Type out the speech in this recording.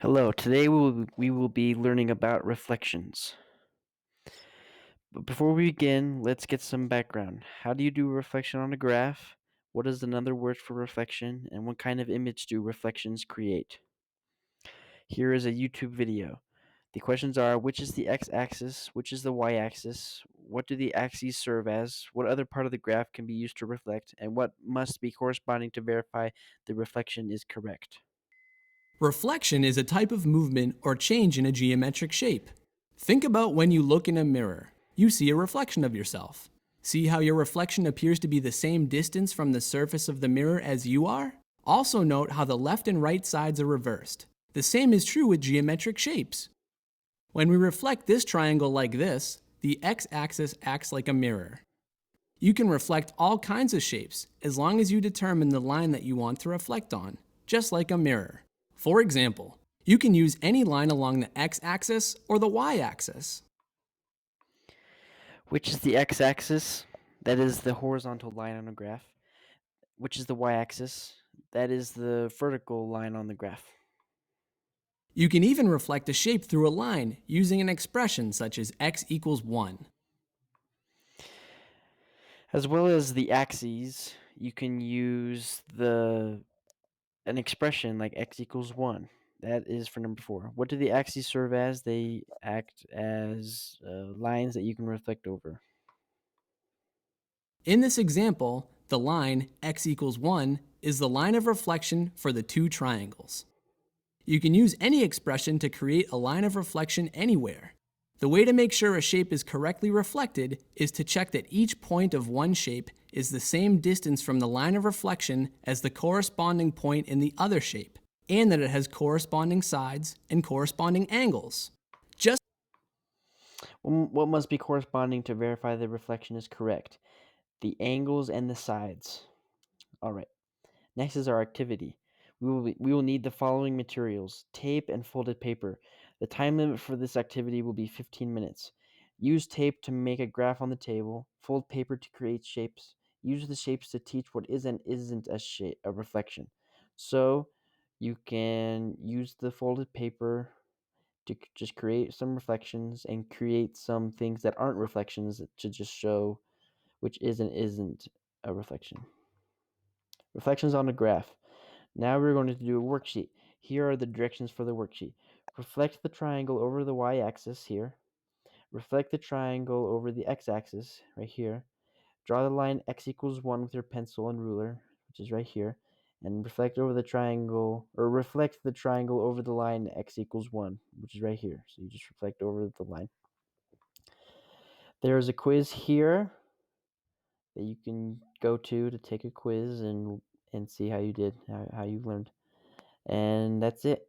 Hello, today we will be learning about reflections. But before we begin, let's get some background. How do you do a reflection on a graph? What is another word for reflection? And what kind of image do reflections create? Here is a YouTube video. The questions are: which is the x-axis? Which is the y-axis? What do the axes serve as? What other part of the graph can be used to reflect? And what must be corresponding to verify the reflection is correct? Reflection is a type of movement or change in a geometric shape. Think about when you look in a mirror. You see a reflection of yourself. See how your reflection appears to be the same distance from the surface of the mirror as you are? Also note how the left and right sides are reversed. The same is true with geometric shapes. When we reflect this triangle like this, the x-axis acts like a mirror. You can reflect all kinds of shapes as long as you determine the line that you want to reflect on, just like a mirror. For example, you can use any line along the x-axis or the y-axis. Which is the x-axis? That is the horizontal line on a graph. Which is the y-axis? That is the vertical line on the graph. You can even reflect a shape through a line using an expression such as x equals 1. As well as the axes, you can use an expression like x equals 1. That is for number 4. What do the axes serve as? They act as lines that you can reflect over. In this example, the line x equals 1 is the line of reflection for the two triangles. You can use any expression to create a line of reflection anywhere. The way to make sure a shape is correctly reflected is to check that each point of one shape is the same distance from the line of reflection as the corresponding point in the other shape, and that it has corresponding sides and corresponding angles. Just What must be corresponding to verify the reflection is correct? The angles and the sides. All right. Next is our activity. We will need the following materials: tape and folded paper. The time limit for this activity will be 15 minutes. Use tape to make a graph on the table. Fold paper to create shapes. Use the shapes to teach what is and isn't a reflection. So you can use the folded paper to just create some reflections and create some things that aren't reflections to just show which is and isn't a reflection. Reflections on a graph. Now we're going to do a worksheet. Here are the directions for the worksheet. Reflect the triangle over the y-axis here. Reflect the triangle over the x-axis right here. Draw the line x equals 1 with your pencil and ruler, which is right here. And reflect the triangle over the line x equals 1, which is right here. So you just reflect over the line. There is a quiz here that you can go to take a quiz and see how you did, how you learned. And that's it.